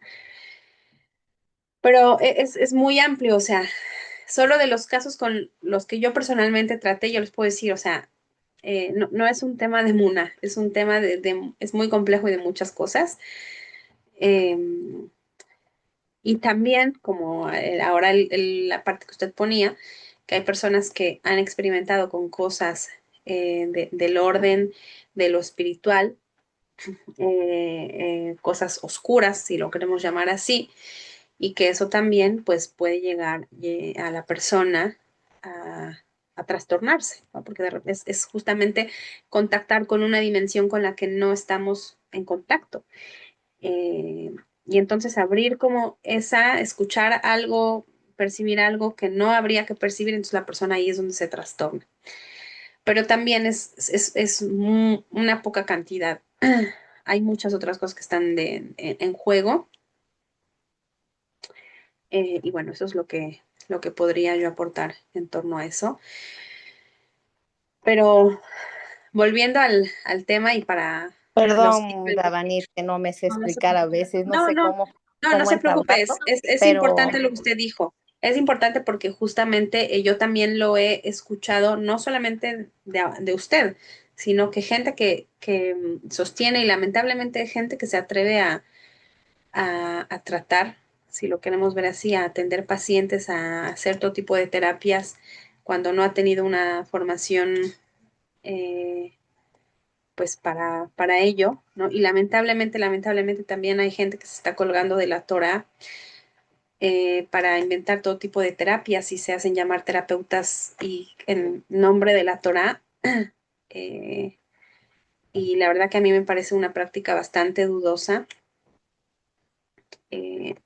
Pero es muy amplio, o sea, solo de los casos con los que yo personalmente traté, yo les puedo decir, o sea, no es un tema de Muna, es un tema es muy complejo y de muchas cosas. Eh, y también, como ahora la parte que usted ponía, que hay personas que han experimentado con cosas del orden de lo espiritual, cosas oscuras, si lo queremos llamar así, y que eso también pues puede llegar a la persona a trastornarse, ¿no? Porque es justamente contactar con una dimensión con la que no estamos en contacto. Eh, y entonces abrir como escuchar algo, percibir algo que no habría que percibir, entonces la persona ahí es donde se trastorna. Pero también es una poca cantidad. Hay muchas otras cosas que están en juego. Y bueno, eso es lo que podría yo aportar en torno a eso. Pero volviendo al tema y para los Perdón, Davanir, que no me sé no, no se explicar a preocupe. veces, no No, sé no, no, no cómo se preocupe. entablarlo, Es pero importante lo que usted dijo. Es importante porque justamente yo también lo he escuchado, no solamente de usted, sino que gente que sostiene y lamentablemente gente que se atreve a tratar si lo queremos ver así, a atender pacientes, a hacer todo tipo de terapias cuando no ha tenido una formación pues para ello, ¿no? Y lamentablemente también hay gente que se está colgando de la Torah para inventar todo tipo de terapias y se hacen llamar terapeutas y en nombre de la Torah. eh, y la verdad que a mí me parece una práctica bastante dudosa,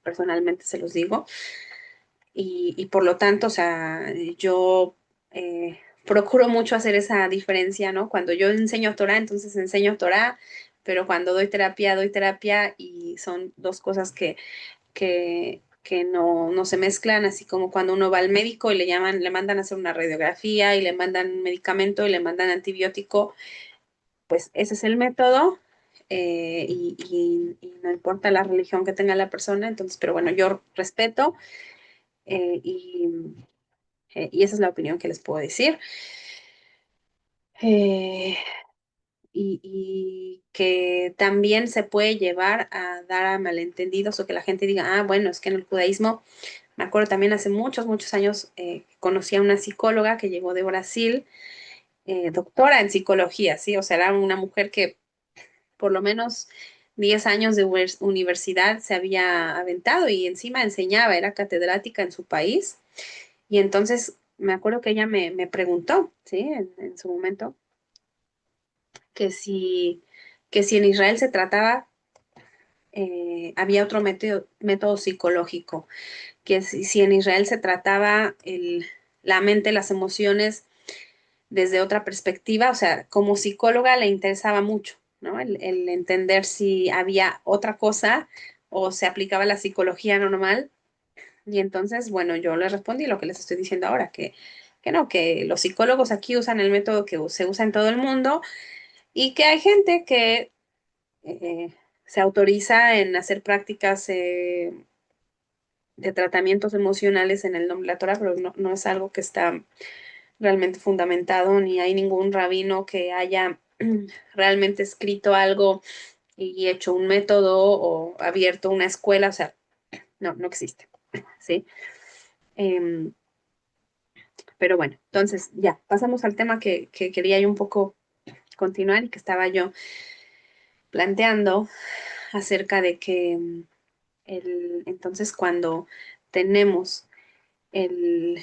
personalmente se los digo, y por lo tanto, o sea, yo procuro mucho hacer esa diferencia, ¿no? Cuando yo enseño Torah, entonces enseño Torah, pero cuando doy terapia y son dos cosas que no se mezclan, así como cuando uno va al médico y le mandan a hacer una radiografía y le mandan medicamento y le mandan antibiótico, pues ese es el método. Y no importa la religión que tenga la persona, entonces, pero bueno, yo respeto eh, y, y esa es la opinión que les puedo decir. Eh, y que también se puede llevar a dar a malentendidos o que la gente diga, ah, bueno, es que en el judaísmo, me acuerdo también hace muchos años, conocí a una psicóloga que llegó de Brasil, doctora en psicología, ¿sí? O sea, era una mujer que por lo menos 10 años de universidad se había aventado y encima enseñaba, era catedrática en su país. Y entonces me acuerdo que ella me preguntó, ¿sí? En su momento, que si, que si en Israel se trataba, había otro método psicológico, que si en Israel se trataba la mente, las emociones desde otra perspectiva, o sea, como psicóloga le interesaba mucho, ¿no? El entender si había otra cosa o se aplicaba la psicología normal. Y entonces, bueno, yo le respondí lo que les estoy diciendo ahora, que no, que los psicólogos aquí usan el método que se usa en todo el mundo y que hay gente que eh, se autoriza en hacer prácticas de tratamientos emocionales en el nombre de la Torah, pero no es algo que está realmente fundamentado, ni hay ningún rabino que haya realmente escrito algo y hecho un método o abierto una escuela, o sea, no existe, ¿sí? Em, pero bueno, entonces ya, pasamos al tema que quería yo un poco continuar y que estaba yo planteando acerca de que entonces cuando tenemos el,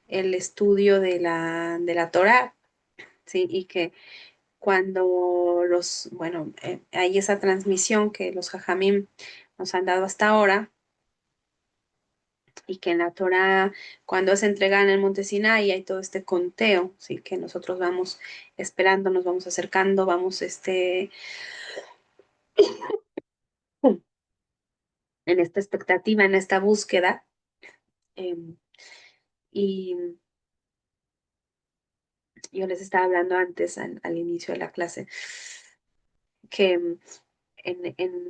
el estudio de la Torah, ¿sí? Y que cuando bueno, hay esa transmisión que los jajamim nos han dado hasta ahora, y que en la Torah, cuando es entregada en el monte Sinai, hay todo este conteo, ¿sí? Que nosotros vamos esperando, nos vamos acercando, vamos en esta expectativa, en esta búsqueda. em, y yo les estaba hablando antes, al inicio de la clase, que en, en,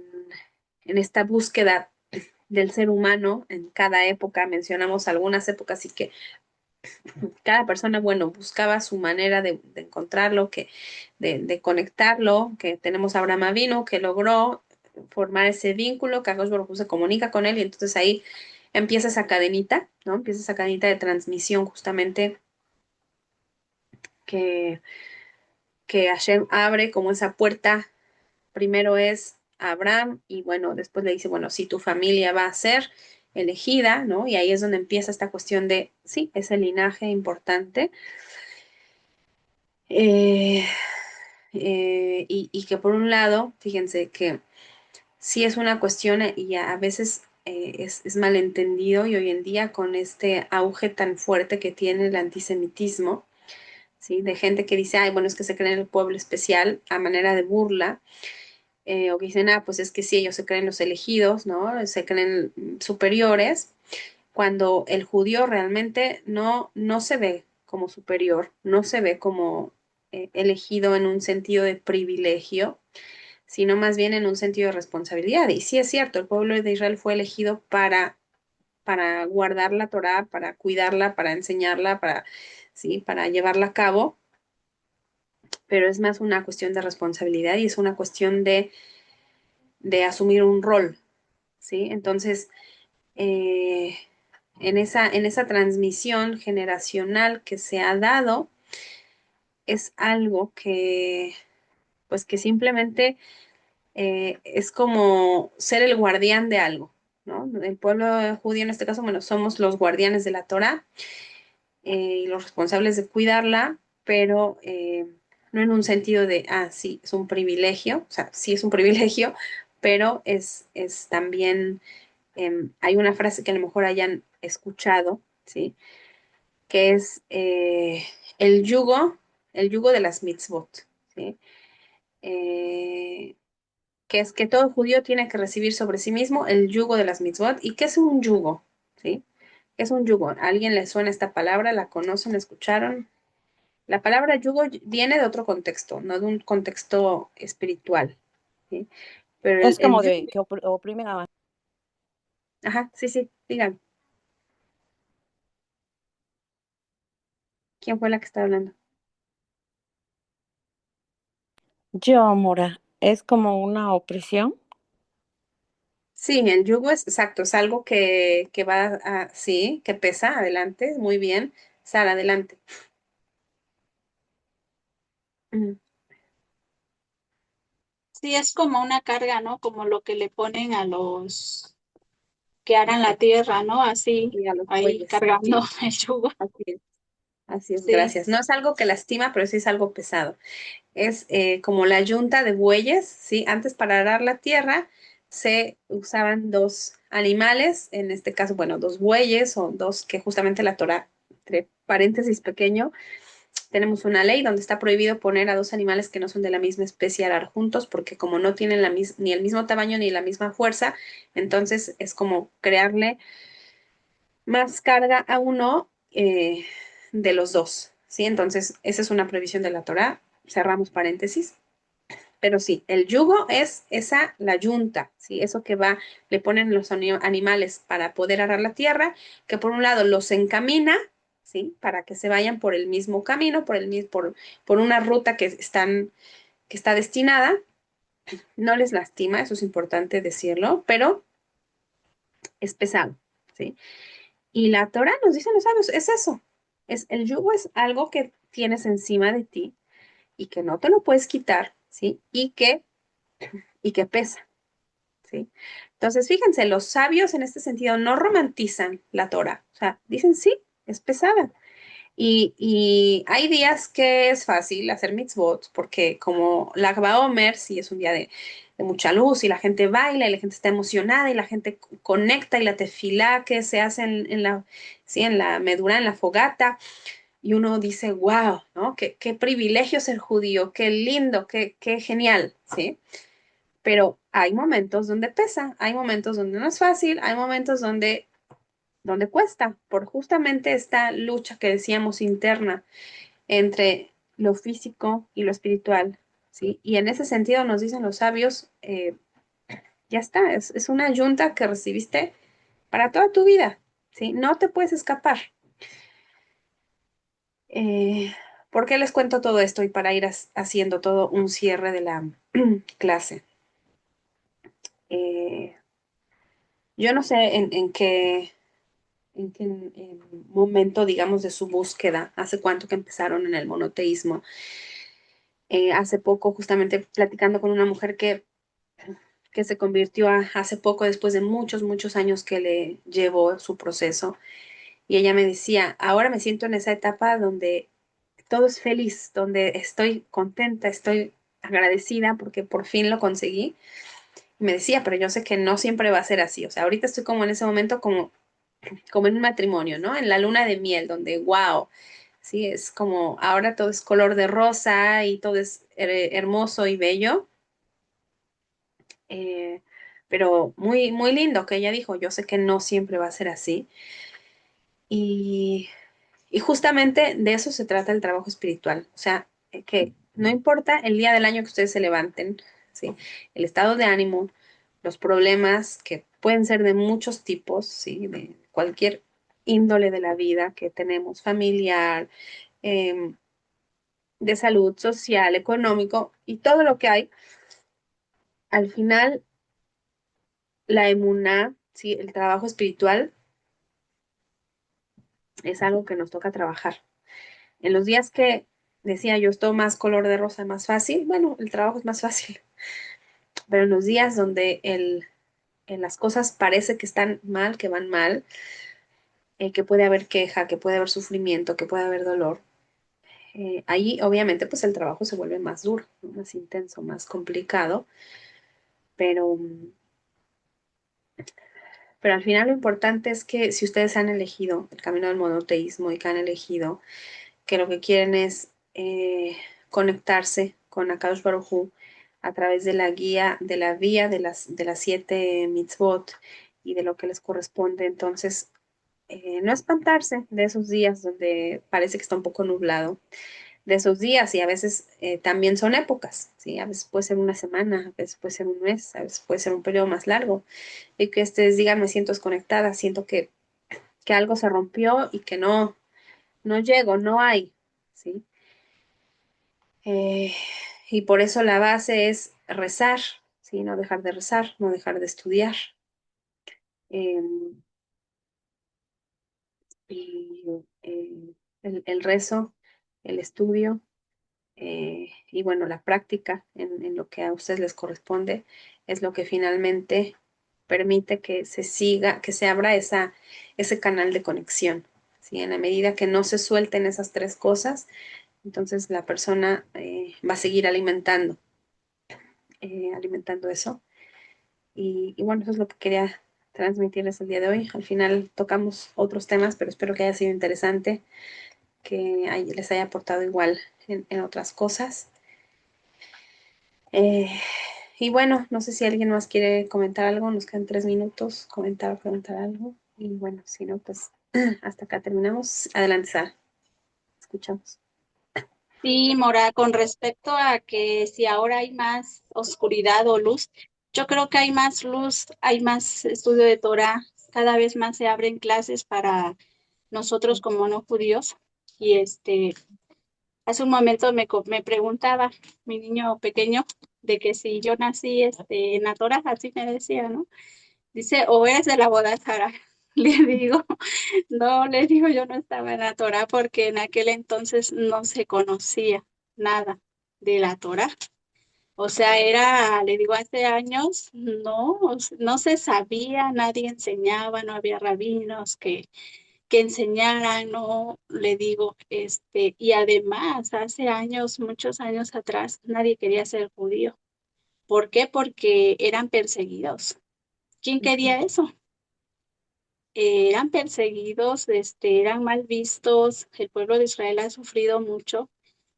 en esta búsqueda del ser humano, en cada época, mencionamos algunas épocas y que cada persona, bueno, buscaba su manera de encontrarlo, de conectarlo, que tenemos a Abraham Avinu, que logró formar ese vínculo, que Akadosh Baruj Hu se comunica con él, y entonces ahí empieza esa cadenita, ¿no? Empieza esa cadenita de transmisión justamente que, que Hashem abre como esa puerta. Primero es Abraham y bueno, después le dice, bueno, si tu familia va a ser elegida, ¿no? Y ahí es donde empieza esta cuestión de, sí, ese linaje importante. Eh, y que por un lado, fíjense que sí es una cuestión y a veces es malentendido y hoy en día con este auge tan fuerte que tiene el antisemitismo, ¿sí? De gente que dice, ay, bueno, es que se creen el pueblo especial a manera de burla, o que dicen, ah, pues es que sí, ellos se creen los elegidos, ¿no? Se creen superiores, cuando el judío realmente no se ve como superior, no se ve como elegido en un sentido de privilegio, sino más bien en un sentido de responsabilidad. Y sí es cierto, el pueblo de Israel fue elegido para guardar la Torá, para cuidarla, para enseñarla, sí, para llevarla a cabo, pero es más una cuestión de responsabilidad y es una cuestión de asumir un rol, ¿sí? Entonces, eh, en esa transmisión generacional que se ha dado, es algo que, pues que simplemente es como ser el guardián de algo, ¿no? El pueblo judío en este caso, bueno, somos los guardianes de la Torá y los responsables de cuidarla, pero no en un sentido de, sí, es un privilegio, o sea, sí es un privilegio, pero es también, hay una frase que a lo mejor hayan escuchado, ¿sí? Que es el yugo de las mitzvot, ¿sí? Eh, que es que todo judío tiene que recibir sobre sí mismo el yugo de las mitzvot. ¿Y qué es un yugo? ¿Sí? ¿Qué es un yugo? ¿A alguien le suena esta palabra? ¿La conocen? ¿La escucharon? La palabra yugo viene de otro contexto, no de un contexto espiritual, ¿sí? Pero Es el como yugo, de que oprimen a... ajá, sí, sí, digan, ¿quién fue la que está hablando? Yo, Mora, es como una opresión. Sí, el yugo es exacto, es algo que va sí, que pesa, adelante, muy bien, Sara, adelante. Mm, Sí, es como una carga, ¿no? Como lo que le ponen a los que aran la tierra, ¿no? Así, y a los ahí bueyes, cargando sí, el yugo. así es, Sí. gracias. No es algo que lastima, pero sí es algo pesado. Es como la yunta de bueyes, ¿sí? Antes para arar la tierra se usaban dos animales, en este caso, bueno, dos bueyes o dos que justamente la Torah, entre paréntesis pequeño, tenemos una ley donde está prohibido poner a dos animales que no son de la misma especie a arar juntos, porque como no tienen ni el mismo tamaño ni la misma fuerza, entonces es como crearle más carga a uno de los dos, ¿sí? Entonces, esa es una prohibición de la Torah. Cerramos paréntesis. Pero sí, el yugo es la yunta, ¿sí? Eso que va, le ponen los animales para poder arar la tierra, que por un lado los encamina, ¿sí? Para que se vayan por el mismo camino, por una ruta que está destinada, no les lastima, eso es importante decirlo, pero es pesado, ¿sí? Y la Torah nos dice los sabios, es eso, el yugo es algo que tienes encima de ti y que no te lo puedes quitar, ¿sí? Y que pesa, ¿sí? Entonces, fíjense, los sabios en este sentido no romantizan la Torah, o sea, dicen sí, es pesada. Y hay días que es fácil hacer mitzvot, porque como Lag BaOmer, sí es un día de mucha luz y la gente baila y la gente está emocionada y la gente conecta y la tefilá que se hace sí, en la medura, en la fogata, y uno dice, wow, ¿no? Qué privilegio ser judío, qué lindo, qué genial, ¿sí? Pero hay momentos donde pesa, hay momentos donde no es fácil, hay momentos donde cuesta, por justamente esta lucha que decíamos interna entre lo físico y lo espiritual, ¿sí? Y en ese sentido nos dicen los sabios, ya está, es una yunta que recibiste para toda tu vida, ¿sí? No te puedes escapar. Eh, ¿Por qué les cuento todo esto? Y para ir haciendo todo un cierre de la clase. Eh, yo no sé en qué momento, digamos, de su búsqueda, hace cuánto que empezaron en el monoteísmo. Hace poco, justamente platicando con una mujer que se convirtió hace poco, después de muchos, muchos años que le llevó su proceso, y ella me decía, ahora me siento en esa etapa donde todo es feliz, donde estoy contenta, estoy agradecida porque por fin lo conseguí. Y me decía, pero yo sé que no siempre va a ser así. O sea, ahorita estoy como en ese momento como en un matrimonio, ¿no? En la luna de miel, donde, wow, sí, es como ahora todo es color de rosa y todo es hermoso y bello, eh, pero muy, muy lindo que ella dijo, yo sé que no siempre va a ser así. Y, y justamente de eso se trata el trabajo espiritual, o sea, que no importa el día del año que ustedes se levanten, ¿sí? El estado de ánimo, los problemas que pueden ser de muchos tipos, ¿sí? De cualquier índole de la vida que tenemos, familiar, em, de salud, social, económico y todo lo que hay, al final la emuná ¿sí? El trabajo espiritual es algo que nos toca trabajar. En los días que decía yo, estoy más color de rosa, más fácil, bueno, el trabajo es más fácil, pero en los días donde en las cosas parece que están mal, que van mal, que puede haber queja, que puede haber sufrimiento, que puede haber dolor, ahí obviamente pues el trabajo se vuelve más duro, ¿no? Más intenso, más complicado, pero, pero al final lo importante es que si ustedes han elegido el camino del monoteísmo y que han elegido que lo que quieren es conectarse con Akadosh Baruj Hu a través de la guía, de la vía de las 7 mitzvot y de lo que les corresponde, entonces no espantarse de esos días donde parece que está un poco nublado, de esos días y a veces también son épocas, ¿sí? A veces puede ser una semana, a veces puede ser un mes, a veces puede ser un periodo más largo y que ustedes digan me siento desconectada, siento que algo se rompió y que no llego, no hay, ¿sí? Eh, y por eso la base es rezar, ¿sí? No dejar de rezar, no dejar de estudiar. Y el rezo, el estudio y bueno, la práctica en lo que a ustedes les corresponde es lo que finalmente permite que se siga, que se abra ese canal de conexión. ¿Sí? En la medida que no se suelten esas tres cosas, entonces la persona va a seguir alimentando eso. Y bueno, eso es lo que quería transmitirles el día de hoy. Al final tocamos otros temas, pero espero que haya sido interesante, que les haya aportado igual en otras cosas. Eh, y bueno, no sé si alguien más quiere comentar algo, nos quedan 3 minutos, comentar o preguntar algo. Y bueno, si no, pues hasta acá terminamos. Adelante, Sara, escuchamos. Sí, Mora, con respecto a que si ahora hay más oscuridad o luz, yo creo que hay más luz, hay más estudio de Torah, cada vez más se abren clases para nosotros como no judíos. Y hace un momento me preguntaba mi niño pequeño de que si yo nací en la Torah, así me decía, ¿no? Dice, o eres de la boda, Sara. Le digo, no, le digo, yo no estaba en la Torah porque en aquel entonces no se conocía nada de la Torah. O sea, le digo, hace años no se sabía, nadie enseñaba, no había rabinos que enseñaran, no, le digo, y además, hace años, muchos años atrás, nadie quería ser judío. ¿Por qué? Porque eran perseguidos. ¿Quién quería eso? Eran perseguidos, eran mal vistos, el pueblo de Israel ha sufrido mucho.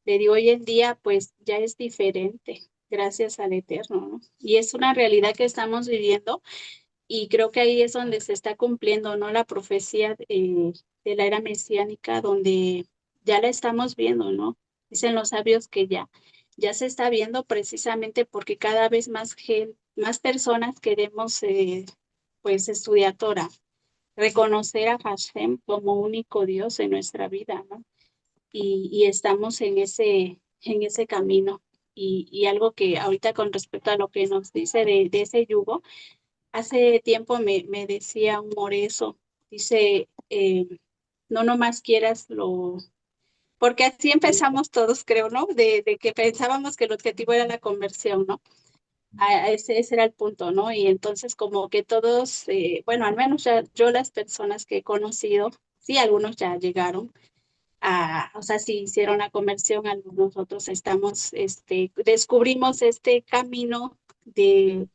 Le digo, hoy en día, pues ya es diferente, gracias al Eterno, ¿no? Y es una realidad que estamos viviendo y creo que ahí es donde se está cumpliendo, ¿no? La profecía de la era mesiánica, donde ya la estamos viendo, ¿no? Dicen los sabios que ya se está viendo precisamente porque cada vez más gente, más personas queremos, pues, estudiar Torah, reconocer a Hashem como único Dios en nuestra vida, ¿no? Y estamos en ese camino. Y algo que ahorita con respecto a lo que nos dice de ese yugo, hace tiempo me decía un morezo, dice, no nomás quieras porque así empezamos todos, creo, ¿no? De que pensábamos que el objetivo era la conversión, ¿no? Ese era el punto, ¿no? Y entonces como que todos, bueno, al menos ya yo las personas que he conocido, sí, algunos ya llegaron o sea, sí hicieron la conversión, algunos otros estamos, descubrimos este camino de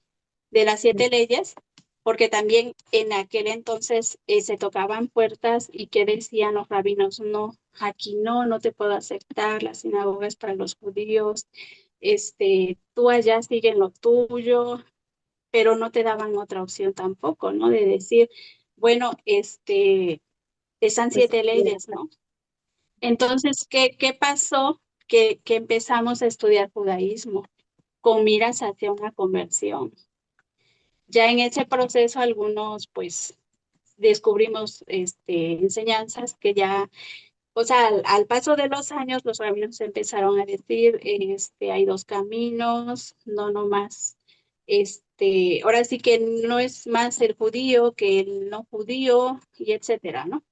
las 7 leyes, porque también en aquel entonces se tocaban puertas y que decían los rabinos, no, aquí no te puedo aceptar, la sinagoga es para los judíos, tú allá sigue lo tuyo, pero no te daban otra opción tampoco, ¿no? De decir, bueno, están Pues, 7 leyes, ¿no? Entonces, ¿qué pasó? Que empezamos a estudiar judaísmo con miras hacia una conversión. Ya en ese proceso algunos pues descubrimos enseñanzas que ya, o sea, al paso de los años los rabinos empezaron a decir, hay dos caminos, no nomás ahora sí que no es más el judío que el no judío y etcétera, ¿no?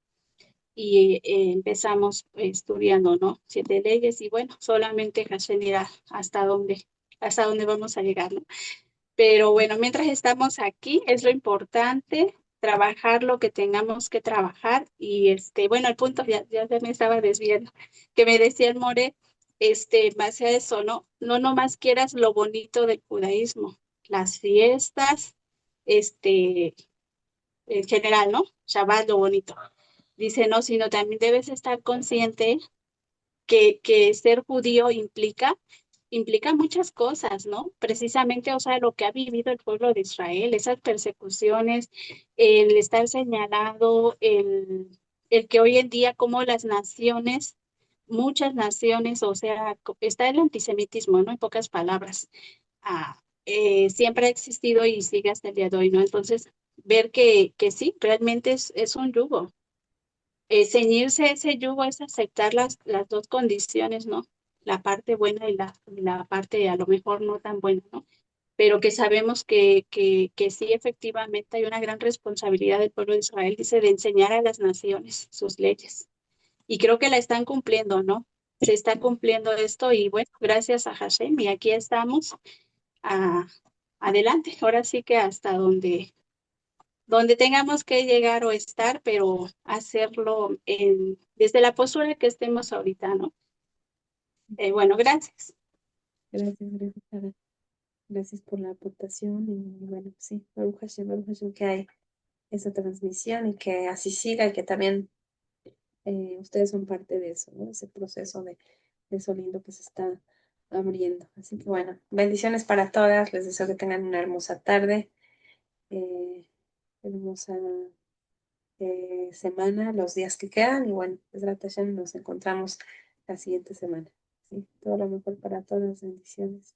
Y empezamos estudiando, ¿no? 7 leyes y bueno, solamente Hashem dirá hasta dónde vamos a llegar, ¿no? Pero bueno, mientras estamos aquí, es lo importante, trabajar lo que tengamos que trabajar. Y bueno, el punto ya se me estaba desviando, que me decía el More, base a eso, ¿no? No nomás quieras lo bonito del judaísmo, las fiestas, en general, ¿no? Shabbat, lo bonito. Dice, no, sino también debes estar consciente que ser judío implica muchas cosas, ¿no? Precisamente, o sea, lo que ha vivido el pueblo de Israel, esas persecuciones, el estar señalado, el que hoy en día como las naciones, muchas naciones, o sea, está el antisemitismo, ¿no? En pocas palabras. Siempre ha existido y sigue hasta el día de hoy, ¿no? Entonces, ver que sí, realmente es un yugo. Ceñirse a ese yugo es aceptar las dos condiciones, ¿no? La parte buena y la parte a lo mejor no tan buena, ¿no? Pero que sabemos que sí, efectivamente hay una gran responsabilidad del pueblo de Israel, dice, de enseñar a las naciones sus leyes. Y creo que la están cumpliendo, ¿no? Se está cumpliendo esto y bueno, gracias a Hashem y aquí estamos a- adelante. Ahora sí que hasta donde tengamos que llegar o estar, pero hacerlo desde la postura que estemos ahorita, ¿no? Bueno, gracias. Gracias, Sara. Gracias por la aportación y bueno, sí, Baruch Hashem, que hay esa transmisión y que así siga y que también ustedes son parte de eso, ¿no? Ese proceso de eso lindo que se está abriendo. Así que bueno, bendiciones para todas, les deseo que tengan una hermosa tarde, eh, hermosa semana, los días que quedan y bueno, Besrat Hashem, nos encontramos la siguiente semana. ¿Sí? Todo lo mejor para todas, bendiciones.